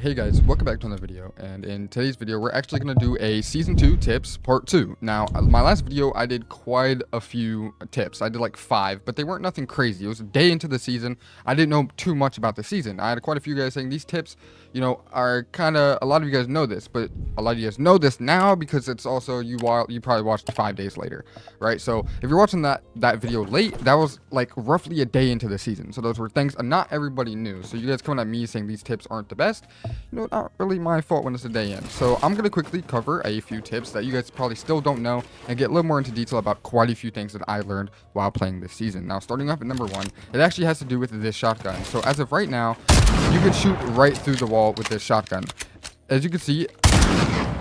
Hey guys, welcome back to another video, and in today's video we're actually going to do a season 2 tips part 2. Now my last video I did quite a few tips. I did like 5, but they weren't nothing crazy. It was a day into the season. I didn't know too much about the season. I had quite a few guys saying these tips, you know, are kind of, a lot of you guys know this, but a lot of you guys know this now because it's also you probably watched 5 days later, right? So if you're watching that video late, that was like roughly a day into the season. So those were things not everybody knew. So you guys coming at me saying these tips aren't the best, you know, not really my fault when it's a day in. So I'm gonna quickly cover a few tips that you guys probably still don't know and get a little more into detail about quite a few things that I learned while playing this season. Now starting off at number 1, it actually has to do with this shotgun. So as of right now, you can shoot right through the wall with this shotgun. As you can see,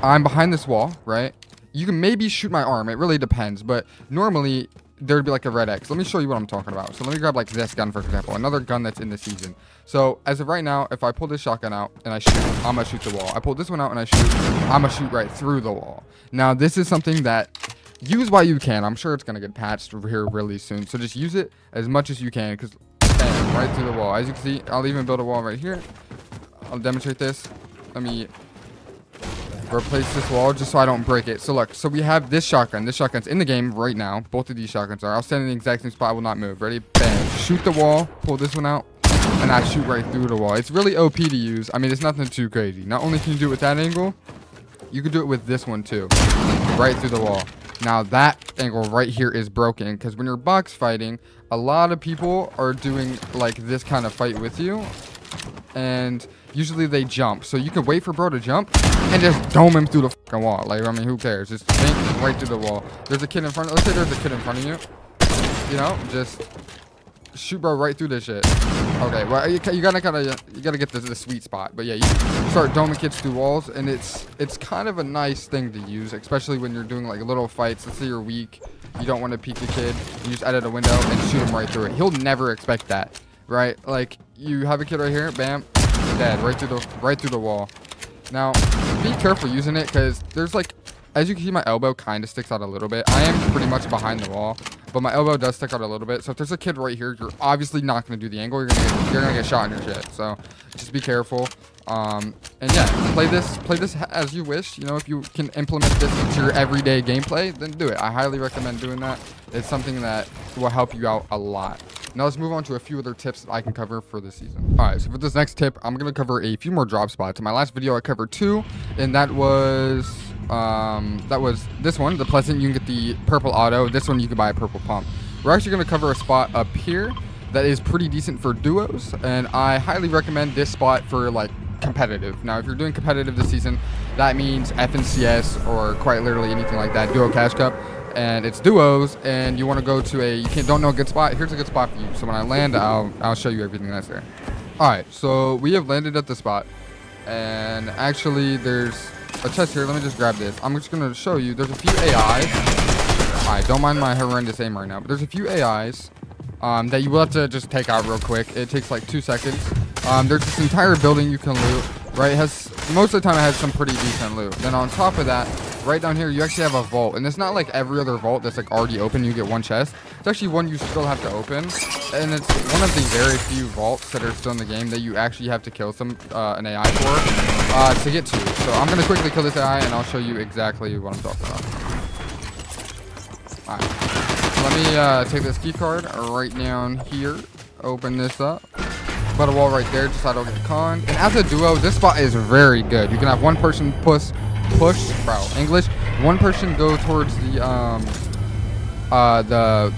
I'm behind this wall, right? You can maybe shoot my arm, it really depends, but normally there'd be like a red X. Let me show you what I'm talking about. So let me grab like this gun, for example, another gun that's in the season. So as of right now, if I pull this shotgun out and I shoot, I'm gonna shoot the wall. I pull this one out and I shoot, I'm gonna shoot right through the wall. Now this is something that, use while you can. I'm sure it's gonna get patched over here really soon, so just use it as much as you can, because bam, right through the wall. As you can see, I'll even build a wall right here. I'll demonstrate this. Let me replace this wall just so I don't break it. So look, so we have this shotgun. This shotgun's in the game right now. Both of these shotguns are. I'll stand in the exact same spot. I will not move. Ready? Bam. Shoot the wall. Pull this one out. And I shoot right through the wall. It's really OP to use. I mean, it's nothing too crazy. Not only can you do it with that angle, you can do it with this one too. Right through the wall. Now that angle right here is broken because when you're box fighting, a lot of people are doing like this kind of fight with you. And usually they jump, so you can wait for bro to jump and just dome him through the fucking wall. Like, I mean, who cares? Just think right through the wall. There's a kid in front. Let's say there's a kid in front of you. You know, just shoot bro right through this shit. Okay, well you gotta get the sweet spot. But yeah, you start doming kids through walls, and it's kind of a nice thing to use, especially when you're doing like little fights. Let's say you're weak, you don't want to peek the kid. You just edit a window and shoot him right through it. He'll never expect that, right? Like, you have a kid right here, bam, dead, right through the wall. Now be careful using it, because there's like, as you can see, my elbow kind of sticks out a little bit. I am pretty much behind the wall, but my elbow does stick out a little bit. So if there's a kid right here, you're obviously not going to do the angle. You're gonna get shot in your shit. So just be careful. And yeah, play this as you wish. You know, if you can implement this into your everyday gameplay, then do it. I highly recommend doing that. It's something that will help you out a lot. Now let's move on to a few other tips that I can cover for this season. All right, so for this next tip, I'm gonna cover a few more drop spots. In my last video, I covered 2, and that was this one, the Pleasant. You can get the purple auto. This one you can buy a purple pump. We're actually gonna cover a spot up here that is pretty decent for duos, and I highly recommend this spot for like competitive. Now if you're doing competitive this season, that means FNCS or quite literally anything like that, duo cash cup, and it's duos, and you want to go to don't know a good spot. Here's a good spot for you. So when I land, I'll show you everything that's there. All right, so we have landed at the spot, and actually there's a chest here. Let me just grab this. I'm just gonna show you, there's a few AIs. All right, don't mind my horrendous aim right now, but there's a few AIs that you will have to just take out real quick. It takes like 2 seconds. There's this entire building you can loot, right? It has, most of the time it has some pretty decent loot. Then on top of that, right down here, you actually have a vault, and it's not like every other vault that's like already open. You get one chest. It's actually one you still have to open, and it's one of the very few vaults that are still in the game that you actually have to kill an AI for to get to. So I'm gonna quickly kill this AI, and I'll show you exactly what I'm talking about. All right. Let me take this key card right down here, open this up, put a wall right there just so I don't get conned. And as a duo, this spot is very good. You can have one person push, bro, English. One person go towards the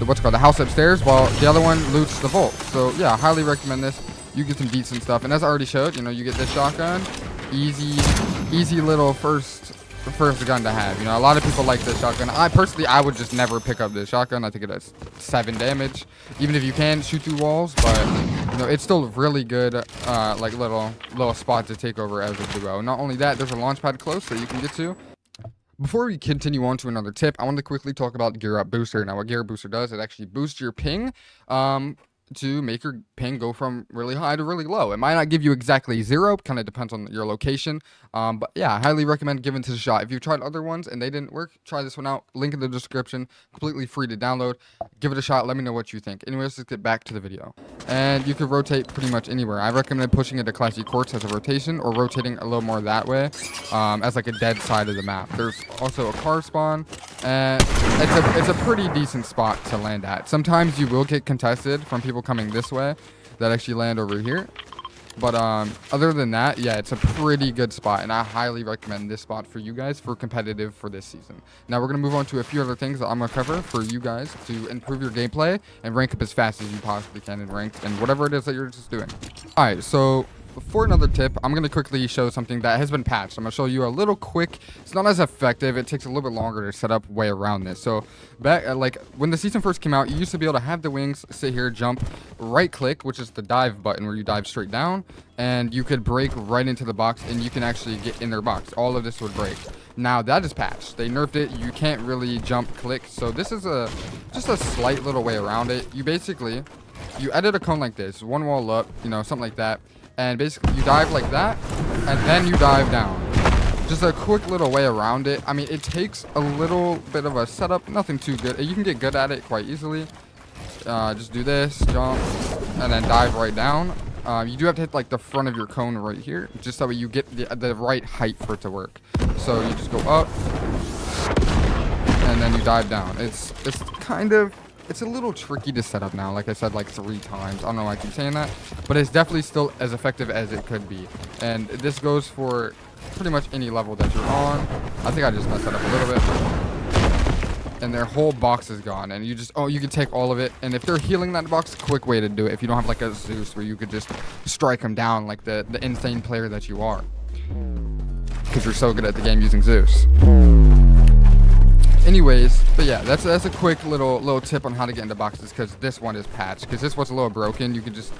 what's it called, the house upstairs, while the other one loots the vault. So yeah, I highly recommend this. You get some decent stuff, and as I already showed, you know, you get this shotgun, easy little first gun to have. You know, a lot of people like this shotgun. I would just never pick up this shotgun. I think it does 7 damage, even if you can shoot through walls, but you know, it's still really good, like little spot to take over as a duo. Not only that, there's a launch pad close that you can get to. Before we continue on to another tip, I want to quickly talk about Gear Up Booster. Now what Gear Up Booster does, it actually boosts your ping to make your ping go from really high to really low. It might not give you exactly 0, kind of depends on your location. But yeah, I highly recommend giving it a shot. If you've tried other ones and they didn't work, try this one out. Link in the description, completely free to download. Give it a shot. Let me know what you think. Anyways, let's get back to the video. And you can rotate pretty much anywhere. I recommend pushing it to classy courts as a rotation, or rotating a little more that way, as like a dead side of the map. There's also a car spawn, and it's a pretty decent spot to land at. Sometimes you will get contested from people coming this way that actually land over here. But other than that, yeah, it's a pretty good spot, and I highly recommend this spot for you guys for competitive for this season. Now we're going to move on to a few other things that I'm going to cover for you guys to improve your gameplay and rank up as fast as you possibly can in ranked and whatever it is that you're just doing. All right, so for another tip, I'm going to quickly show something that has been patched. I'm going to show you a little quick. It's not as effective. It takes a little bit longer to set up way around this. So back like when the season first came out, you used to be able to have the wings, sit here, jump, right click, which is the dive button where you dive straight down, and you could break right into the box, and you can actually get in their box. All of this would break. Now that is patched. They nerfed it. You can't really jump click. So this is just a slight little way around it. You basically, you edit a cone like this, one wall up, you know, something like that. And basically you dive like that, and then you dive down. Just a quick little way around it. I mean, it takes a little bit of a setup, nothing too good. You can get good at it quite easily. Just do this, jump, and then dive right down. You do have to hit like the front of your cone right here, just so you get the right height for it to work. So you just go up, and then you dive down. It's kind of, it's a little tricky to set up now, like I said like 3 times. I don't know why I keep saying that, but it's definitely still as effective as it could be. And this goes for pretty much any level that you're on. I think I just messed that up a little bit. And their whole box is gone, and you just, oh, you can take all of it. And if they're healing that box, quick way to do it. If you don't have like a Zeus where you could just strike them down like the insane player that you are, because you're so good at the game using Zeus. Anyways, but yeah, that's a quick little tip on how to get into boxes, because this one is patched. Because this was a little broken, you could just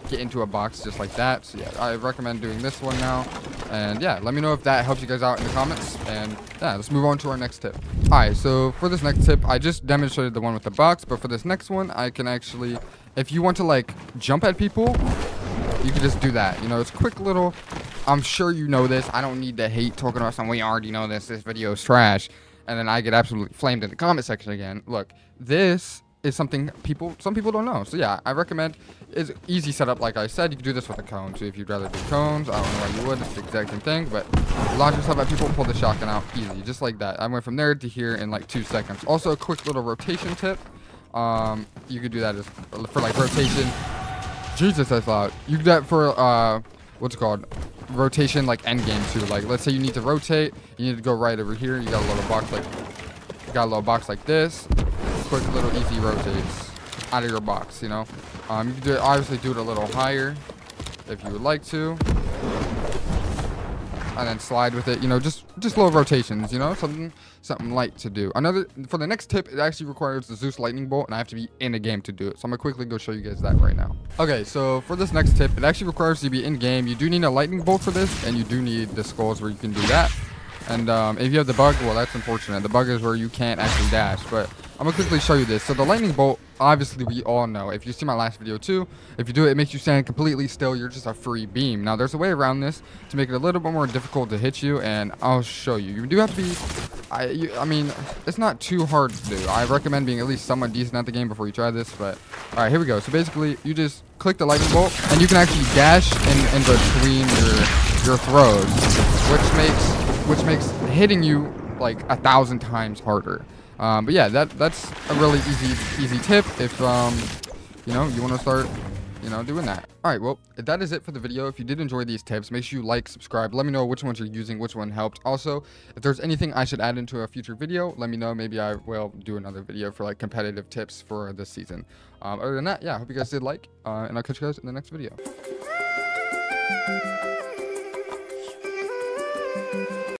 get into a box just like that. So yeah, I recommend doing this one now. And yeah, let me know if that helps you guys out in the comments. And yeah, let's move on to our next tip. All right, so for this next tip, I just demonstrated the one with the box, but for this next one, I can actually, if you want to like jump at people, you can just do that. You know, it's quick little, I'm sure you know this. I don't need to hate talking about something. We already know this. This video is trash. And then I get absolutely flamed in the comment section again. Look, this is something some people don't know. So yeah, I recommend, it's easy setup. Like I said, you can do this with a cone. So if you'd rather do cones, I don't know why you would. It's the exact same thing. But launch yourself at people, pull the shotgun out easy, just like that. I went from there to here in like 2 seconds. Also, a quick little rotation tip. You could do that as for like rotation. Jesus, that's loud. You do that for what's it called? Rotation, like end game too. Like let's say you need to rotate, you need to go right over here. You got a little box like this. Quick little easy rotates out of your box. You know, you can do it, obviously do it a little higher if you would like to, and then slide with it. You know, just little rotations. You know, something light to do. Another for the next tip, it actually requires the Zeus lightning bolt, and I have to be in a game to do it. So I'm gonna quickly go show you guys that right now. Okay, so for this next tip, it actually requires you to be in game. You do need a lightning bolt for this, and you do need the skulls where you can do that. And if you have the bug, well, that's unfortunate. The bug is where you can't actually dash, but I'm gonna quickly show you this. So the lightning bolt, obviously we all know, if you see my last video too, if you do it, it makes you stand completely still. You're just a free beam. Now there's a way around this to make it a little bit more difficult to hit you, and I'll show you. You do have to be, I mean, it's not too hard to do. I recommend being at least somewhat decent at the game before you try this, but all right, here we go. So basically you just click the lightning bolt, and you can actually dash in between your throws, which makes hitting you like 1,000 times harder. But yeah, that's a really easy tip if you know, you want to start, you know, doing that. All right, well, that is it for the video. If you did enjoy these tips, make sure you like, subscribe, let me know which ones you're using, which one helped. Also, if there's anything I should add into a future video, let me know. Maybe I will do another video for like competitive tips for this season. Other than that, yeah, I hope you guys did like, and I'll catch you guys in the next video.